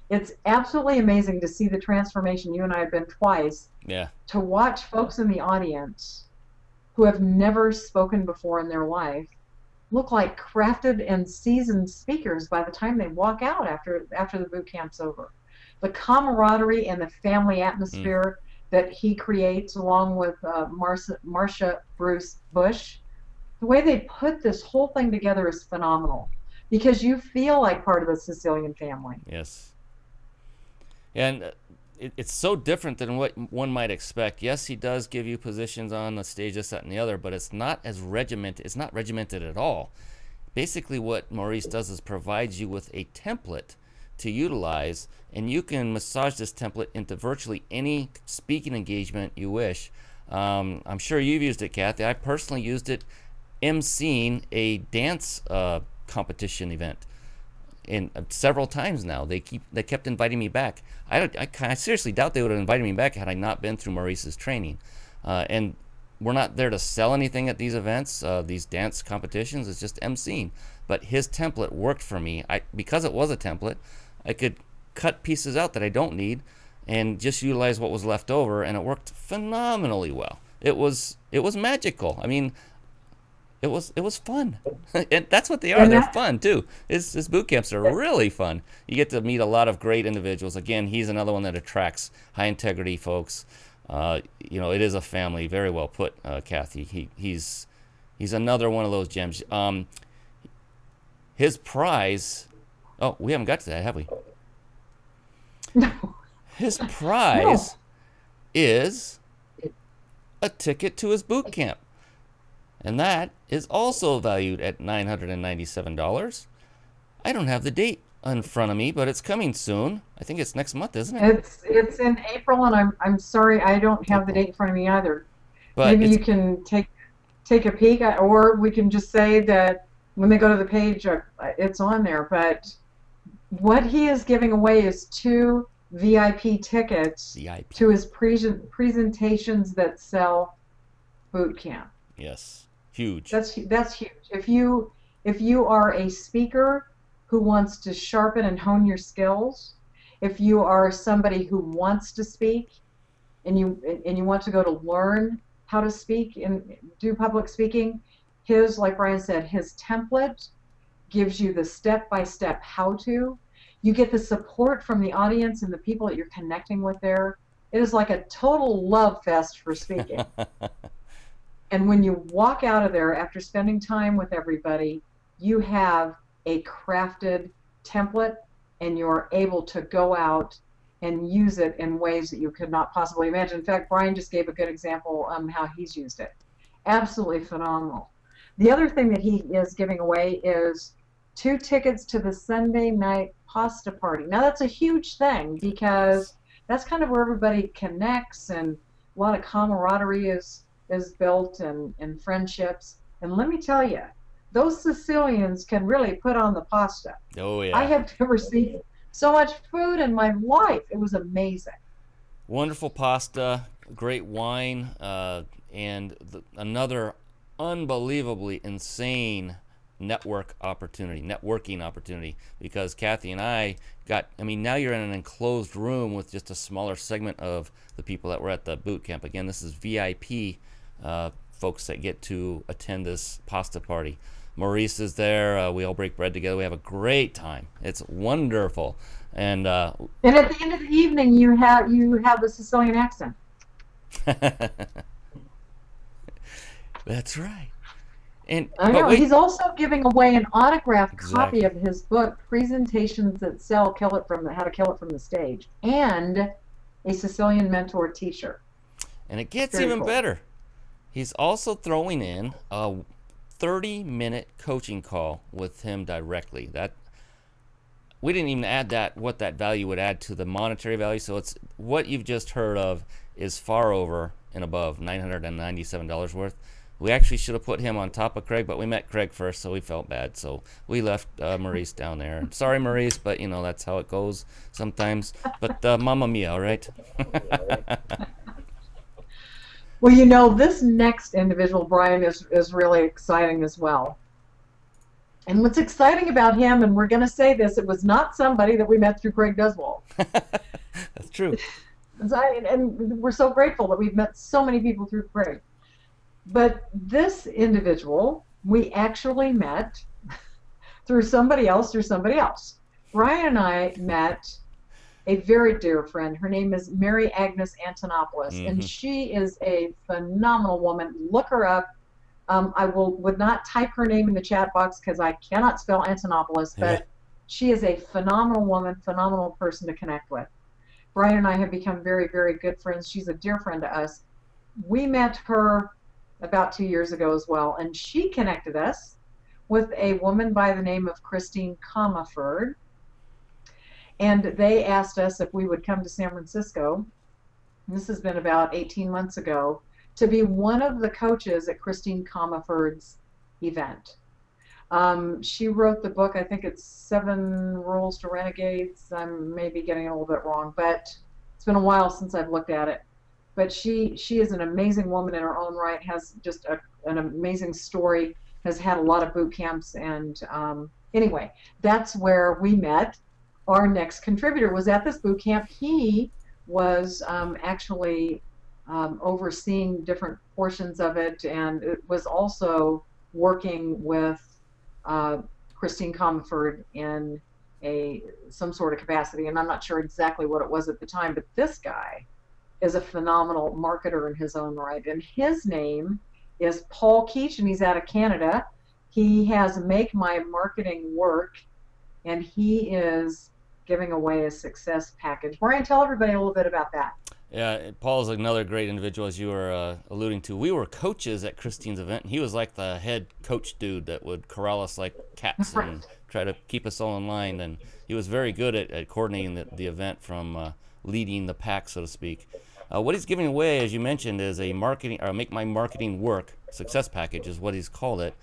It's absolutely amazing to see the transformation. You and I have been twice.
Yeah.
To watch folks in the audience who have never spoken before in their life look like crafted and seasoned speakers by the time they walk out after the boot camp's over. The camaraderie and the family atmosphere that he creates, along with Marsha Bruce Bush, the way they put this whole thing together is phenomenal, because you feel like part of the Sicilian family.
Yes. And it's so different than what one might expect. Yes, he does give you positions on the stage, this, that, and the other, but it's not as regimented. It's not regimented at all. Basically, what Maurice does is provides you with a template to utilize, and you can massage this template into virtually any speaking engagement you wish. I'm sure you've used it, Kathy. I personally used it emceeing a dance competition event, and several times now. They kept inviting me back. I seriously doubt they would have invited me back had I not been through Maurice's training. And we're not there to sell anything at these events, these dance competitions. It's just emceeing. But his template worked for me. Because it was a template, I could cut pieces out that I don't need and just utilize what was left over, and it worked phenomenally well. It was magical. I mean, it was fun. And that's what they are. They're fun too. His boot camps are really fun. You get to meet a lot of great individuals. Again, he's another one that attracts high integrity folks. You know, it is a family. Very well put, Kathy. He's another one of those gems. His prize. Oh, we haven't got to that, have we?
No.
His prize is a ticket to his boot camp. And that is also valued at $997. I don't have the date in front of me, but it's coming soon. I think it's next month, isn't it?
It's in April, and I'm sorry I don't have the date in front of me either.
But
maybe you can take a peek, or we can just say that when they go to the page, it's on there. But what he is giving away is 2 VIP tickets to his presentations that sell boot camp.
Yes, huge.
That's huge. If you are a speaker who wants to sharpen and hone your skills, if you are somebody who wants to speak and you want to go to learn how to speak and do public speaking, like Brian said, his template gives you the step-by-step how-to. You get the support from the audience and the people that you're connecting with there. It is like a total love fest for speaking. And when you walk out of there after spending time with everybody, you have a crafted template, and you're able to go out and use it in ways that you could not possibly imagine. In fact, Brian just gave a good example on how he's used it. Absolutely phenomenal. The other thing that he is giving away is 2 tickets to the Sunday night pasta party. Now that's a huge thing, because that's kind of where everybody connects, and a lot of camaraderie is built, and friendships. And let me tell you, those Sicilians can really put on the pasta.
Oh yeah.
I have never seen so much food in my life. It was amazing.
Wonderful pasta, great wine, and another unbelievably insane networking opportunity, because Kathy and I now you're in an enclosed room with just a smaller segment of the people that were at the boot camp. Again, this is VIP folks that get to attend this pasta party. Maurice is there. We all break bread together. We have a great time. It's wonderful. And at
the end of the evening, you have the Sicilian accent.
That's right. And
I
but
know.
wait,
He's also giving away an autographed copy
exactly.
of his book, Presentations That Sell, How to Kill It from the Stage, and a Sicilian Mentor T-shirt.
And it gets
Very
even
cool.
better. He's also throwing in a 30-minute coaching call with him directly. That we didn't even add that what that value would add to the monetary value. So it's what you've just heard of is far over and above $997 worth. We actually should have put him on top of Craig, but we met Craig first, so we felt bad. So we left Maurice down there. Sorry, Maurice, but you know that's how it goes sometimes. But Mamma Mia, all right?
Well, you know, this next individual, Brian, is really exciting as well. And what's exciting about him, and we're going to say this, it was not somebody that we met through Craig Deswald.
That's true.
And we're so grateful that we've met so many people through Craig. But this individual, we actually met through somebody else, Brian and I met a very dear friend. Her name is Mary Agnes Antonopoulos, and she is a phenomenal woman. Look her up. I would not type her name in the chat box because I cannot spell Antonopoulos, but she is a phenomenal woman, phenomenal person to connect with. Brian and I have become very, very good friends. She's a dear friend to us. We met her about 2 years ago as well, and she connected us with a woman by the name of Christine Comerford, and they asked us if we would come to San Francisco. This has been about 18 months ago, to be one of the coaches at Christine Comerford's event. She wrote the book, I think it's 7 Rules to Renegades. I'm maybe getting it a little bit wrong, but it's been a while since I've looked at it. But she is an amazing woman in her own right, has just an amazing story, has had a lot of boot camps, and anyway, that's where we met. Our next contributor was at this boot camp. He was actually overseeing different portions of it, and it was also working with Christine Comerford in some sort of capacity, and I'm not sure exactly what it was at the time, but this guy is a phenomenal marketer in his own right, and his name is Paul Keach, and he's out of Canada. He has Make My Marketing Work, and he is giving away a success package. Brian, tell everybody a little bit about that.
Yeah, Paul's another great individual, as you were alluding to. We were coaches at Christine's event, and he was like the head coach dude that would corral us like cats and try to keep us all in line. And he was very good at coordinating the event from leading the pack, so to speak. What he's giving away, as you mentioned, is a Make My Marketing Work success package, is what he's called it.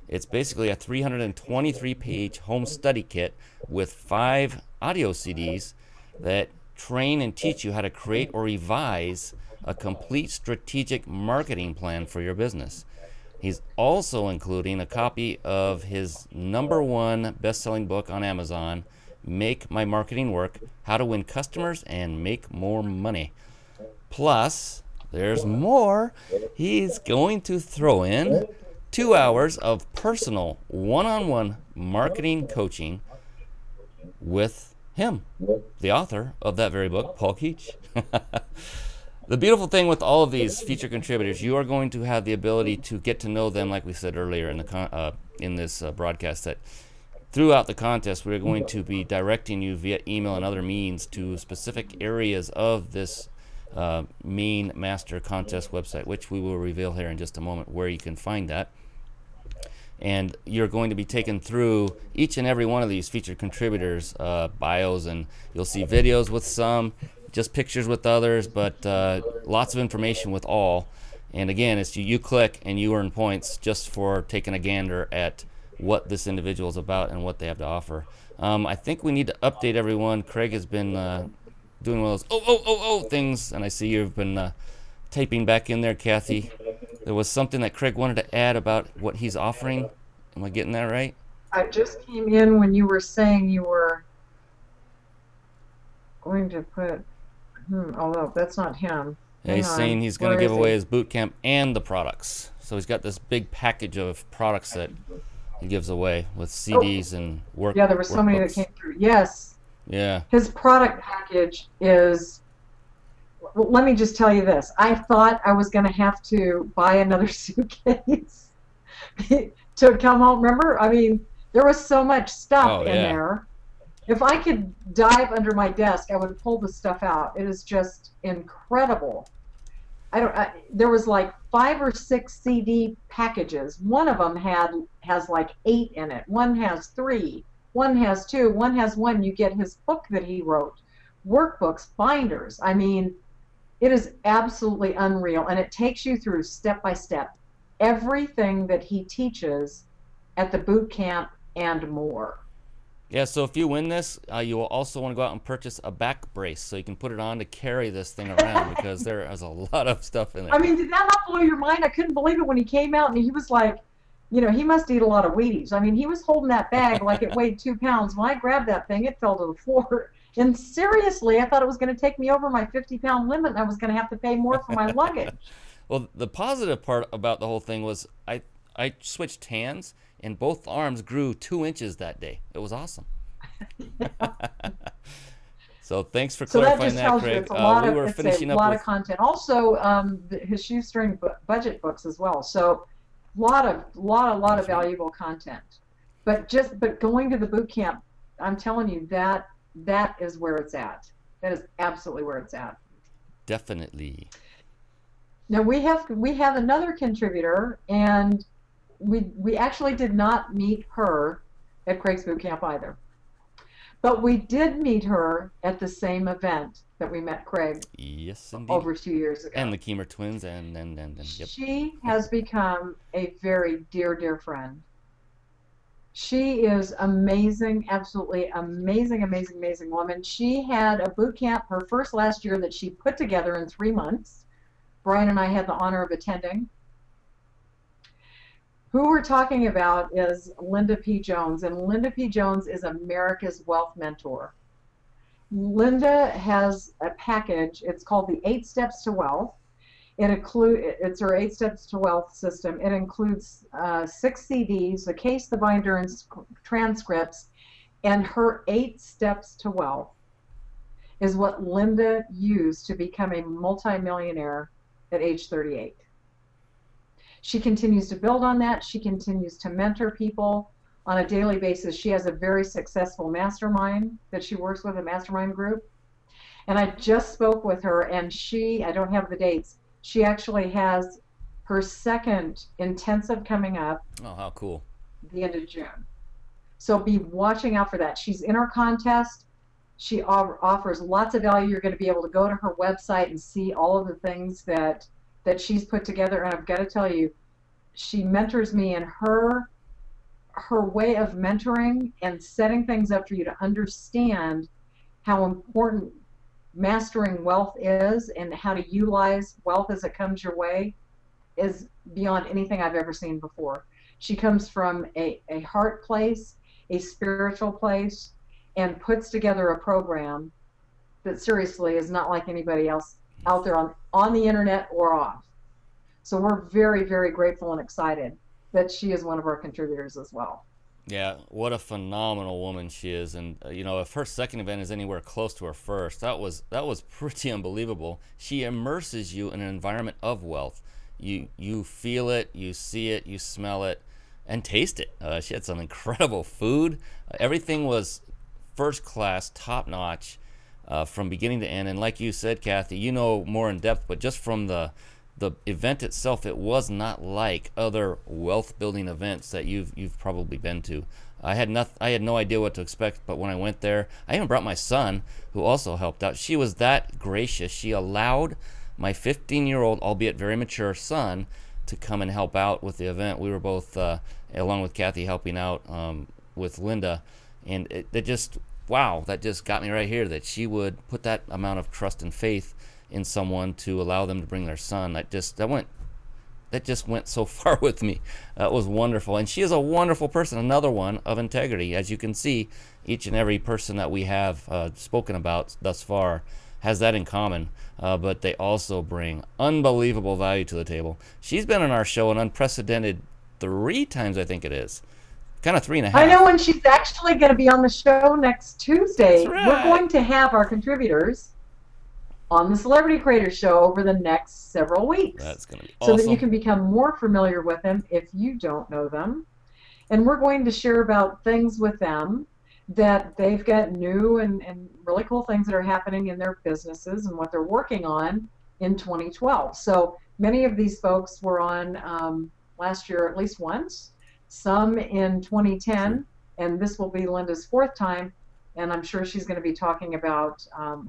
It's basically a 323-page home study kit with 5 audio CDs that train and teach you how to create or revise a complete strategic marketing plan for your business. He's also including a copy of his #1 best-selling book on Amazon, Make My Marketing Work: How to Win Customers and Make More Money. Plus, there's more. He's going to throw in 2 hours of personal one-on-one marketing coaching with him, the author of that very book, Paul Keach. The beautiful thing with all of these feature contributors, you are going to have the ability to get to know them, like we said earlier in this broadcast, that throughout the contest we're going to be directing you via email and other means to specific areas of this main master contest website, which we will reveal here in just a moment where you can find that. And you're going to be taken through each and every one of these featured contributors' bios, and you'll see videos with some, just pictures with others, but lots of information with all. And again, it's you click and you earn points just for taking a gander at what this individual is about and what they have to offer. I think we need to update everyone. Craig has been doing one of those things, and I see you've been typing back in there, Kathy. There was something that Craig wanted to add about what he's offering. Am I getting that right?
I just came in when you were saying you were going to put, oh no, that's not him.
Yeah, he's saying he's going to give away his boot camp and the products. So he's got this big package of products that he gives away with CDs and work.
Yeah, there was so many that came through. Yes.
Yeah.
His product package is, well, let me just tell you this. I thought I was going to have to buy another suitcase to come home. Remember? I mean, there was so much stuff
Oh
in
yeah.
there. If I could dive under my desk, I would pull the stuff out. It is just incredible. There was like 5 or 6 CD packages. One of them has like 8 in it. One has 3. One has 2. One has 1. You get his book that he wrote, workbooks, binders. I mean, it is absolutely unreal, and it takes you through step by step everything that he teaches at the boot camp and more.
Yeah, so if you win this, you will also want to go out and purchase a back brace so you can put it on to carry this thing around because there is a lot of stuff in
I
there.
mean, did that not blow your mind? I couldn't believe it when he came out and he was like, he must eat a lot of Wheaties. I mean, he was holding that bag like it weighed 2 pounds. When I grabbed that thing, it fell to the floor. And seriously, I thought it was going to take me over my 50-pound limit and I was going to have to pay more for my luggage.
Well, the positive part about the whole thing was I switched hands and both arms grew 2 inches that day. It was awesome. So thanks for
So that
clarifying
just
that,
tells you
Craig.
it's a lot
We
of
were
it's a
finishing up
lot of
with.
content. Also, his shoestring budget books as well. So, lot of
That's right.
valuable content. But going to the boot camp, I'm telling you that is where it's at. That is absolutely where it's at.
Definitely.
Now we have another contributor, and we actually did not meet her at Craig's boot camp either. But we did meet her at the same event that we met Craig
Yes, indeed.
over 2 years ago.
And the Keemer twins and yep.
She has become a very dear, dear friend. She is amazing, absolutely amazing, amazing, amazing woman. She had a boot camp her first last year that she put together in 3 months. Brian and I had the honor of attending. Who we're talking about is Linda P. Jones, and Linda P. Jones is America's Wealth Mentor. Linda has a package. It's called the 8 Steps to Wealth. It's her 8 Steps to Wealth system. It includes 6 CDs, a case, the binder, and transcripts. And her 8 Steps to Wealth is what Linda used to become a multimillionaire at age 38. She continues to build on that. She continues to mentor people on a daily basis. She has a very successful mastermind that she works with, a mastermind group. And I just spoke with her, and I don't have the dates, she actually has her second intensive coming up
Oh, how cool.
the end of June. So be watching out for that. She's in our contest. She offers lots of value. You're going to be able to go to her website and see all of the things that she's put together. And I've got to tell you, she mentors me, and her way of mentoring and setting things up for you to understand how important mastering wealth is and how to utilize wealth as it comes your way is beyond anything I've ever seen before. She comes from a heart place, a spiritual place, and puts together a program that seriously is not like anybody else out there on the internet or off. So we're very, very grateful and excited that she is one of our contributors as well.
Yeah, what a phenomenal woman she is, and if her second event is anywhere close to her first, that was pretty unbelievable. She immerses you in an environment of wealth. You feel it, you see it, you smell it, and taste it. She had some incredible food. Everything was first class, top notch, from beginning to end. And like you said, Kathy, you know more in depth, but just from the event itself, it was not like other wealth building events that you've probably been to. I had no idea what to expect, but when I went there, I even brought my son, who also helped out. She was that gracious. She allowed my 15-year-old, albeit very mature son, to come and help out with the event. We were both, along with Kathy, helping out with Linda, and that just got me right here, that she would put that amount of trust and faith in someone to allow them to bring their son. That just went so far with me. That was wonderful. And she is a wonderful person, another one of integrity. As you can see, each and every person that we have spoken about thus far has that in common, but they also bring unbelievable value to the table. She's been on our show an unprecedented 3 times, I think it is. Kind of 3.5.
I know, and she's actually going to be on the show next Tuesday.
That's right.
We're going to have our contributors on the Celebrity Creator Show over the next several weeks.
That's going to be
so
awesome.
that you can become more familiar with them if you don't know them. And we're going to share about things with them that they've got new and really cool things that are happening in their businesses and what they're working on in 2012. So many of these folks were on last year at least once, some in 2010, and this will be Linda's 4th time. And I'm sure she's going to be talking about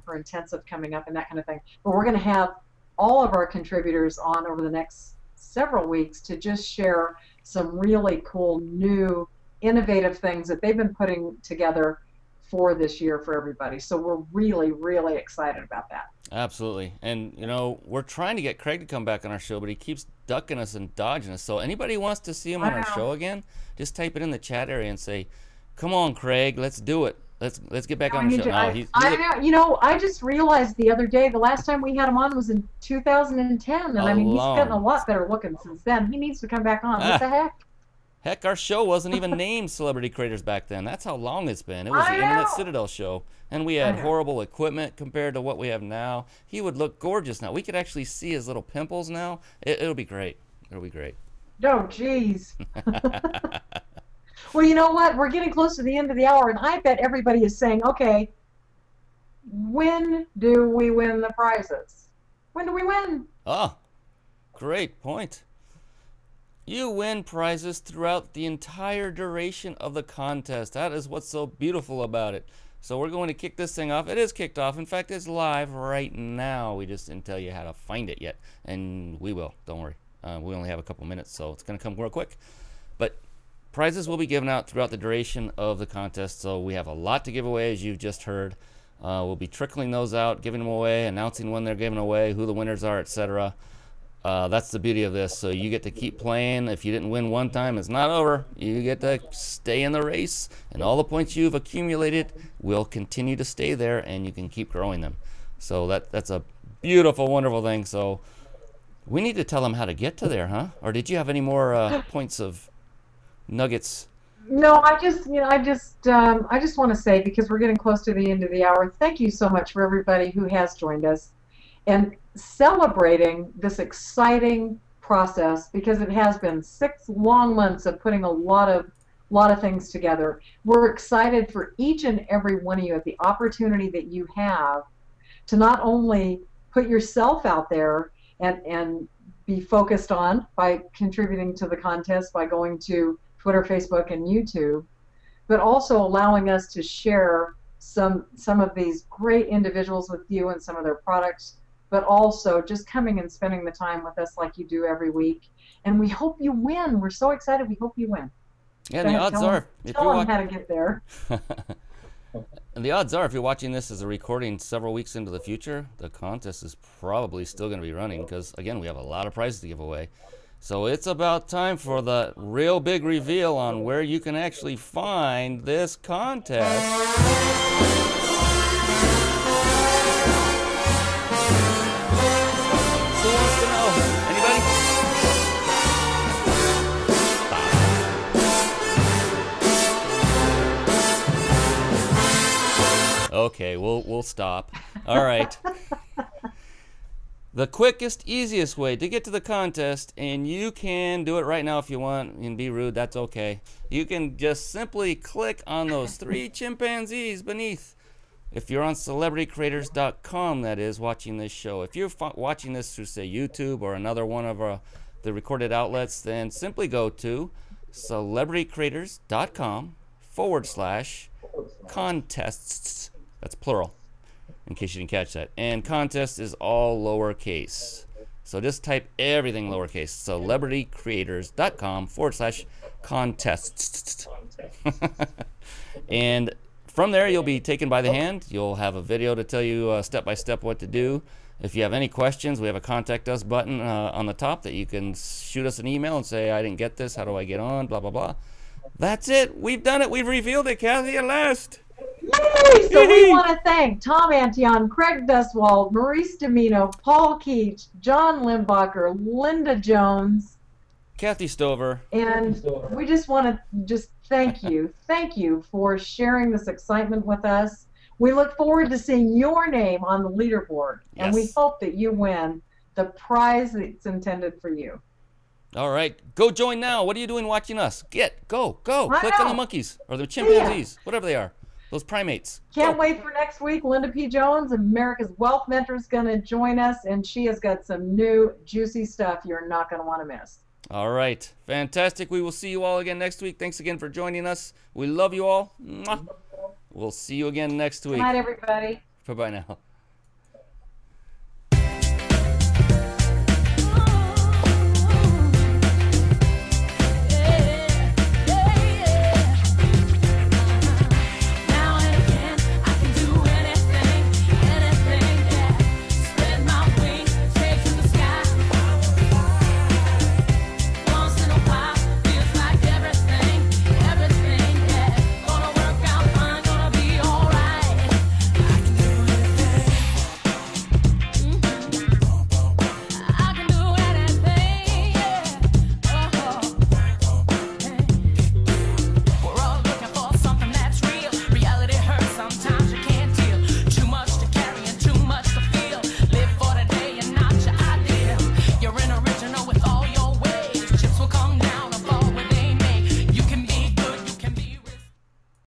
her intensive coming up and that kind of thing. But we're going to have all of our contributors on over the next several weeks to just share some really cool, new, innovative things that they've been putting together for this year for everybody. So we're really, really excited about that.
Absolutely. And, you know, we're trying to get Craig to come back on our show, but he keeps ducking us and dodging us. So anybody who wants to see him on our show again, just type it in the chat area and say, come on, Craig, let's do it. Let's get back on the show.
You know, I just realized the other day, the last time we had him on was in 2010, and I mean, he's gotten a lot better looking since then. He needs to come back on. What the heck?
Heck, our show wasn't even named Celebrity Creators back then. That's how long it's been. It was the Internet Citadel show, and we had horrible equipment compared to what we have now. He would look gorgeous now. We could actually see his little pimples now. It'll be great. It'll be great.
Oh, jeez. Well, you know what? We're getting close to the end of the hour, and I bet everybody is saying, okay, when do we win the prizes? When do we win?
Oh, great point. You win prizes throughout the entire duration of the contest. That is what's so beautiful about it. So we're going to kick this thing off. It is kicked off. In fact, it's live right now. We just didn't tell you how to find it yet, and we will. Don't worry. We only have a couple minutes, so it's going to come real quick. But prizes will be given out throughout the duration of the contest, so we have a lot to give away, as you've just heard. We'll be trickling those out, giving them away, announcing when they're given away, who the winners are, etc. That's the beauty of this. So you get to keep playing. If you didn't win one time, it's not over. You get to stay in the race, and all the points you've accumulated will continue to stay there, and you can keep growing them. So that's a beautiful, wonderful thing. So we need to tell them how to get to there, huh? Or did you have any more points of nuggets?
No, I just want to say, because we're getting close to the end of the hour, thank you so much for everybody who has joined us and celebrating this exciting process, because it has been 6 long months of putting a lot of things together. We're excited for each and every one of you at the opportunity that you have to not only put yourself out there and be focused on by contributing to the contest by going to Twitter, Facebook, and YouTube, but also allowing us to share some of these great individuals with you and some of their products, but also just coming and spending the time with us like you do every week. And we hope you win. We're so excited. We hope you win.
Yeah, the odds are, if
tell them how to get there.
And the odds are, if you're watching this as a recording several weeks into the future, the contest is probably still going to be running, because again, we have a lot of prizes to give away. So it's about time for the real big reveal on where you can actually find this contest. Who wants to know? Anybody? Okay, we'll stop. All right. The quickest, easiest way to get to the contest, and you can do it right now if you want and be rude, that's okay. You can just simply click on those 3 chimpanzees beneath. If you're on celebritycreators.com, that is, watching this show. If you're watching this through, say, YouTube or another one of the recorded outlets, then simply go to celebritycreators.com/contests. That's plural, in case you didn't catch that. And contest is all lowercase. So just type everything lowercase. Celebritycreators.com/contests. And from there, you'll be taken by the hand. You'll have a video to tell you step by step what to do. If you have any questions, we have a contact us button on the top that you can shoot us an email and say, I didn't get this. How do I get on? Blah, blah, blah. That's it. We've done it. We've revealed it, Kathy, at last.
Yay! So we want to thank Tom Antion, Craig Duswald, Maurice Domino, Paul Keach, John Limbacher, Linda Jones,
Kathy Stover.
And we just want to thank you. Thank you for sharing this excitement with us. We look forward to seeing your name on the leaderboard, and we
Yes.
hope that you win the prize that's intended for you.
All right. Go join now. What are you doing watching us? Go.
I
Click on the
know.
monkeys or the chimpanzees, whatever they are. Those primates.
Can't
Go.
wait for next week. Linda P. Jones, America's Wealth Mentor, is going to join us, and she has got some new juicy stuff you're not going to want to miss.
All right. Fantastic. We will see you all again next week. Thanks again for joining us. We love you all. Mwah. We'll see you again next
Good
week.
night, everybody.
Bye-bye now.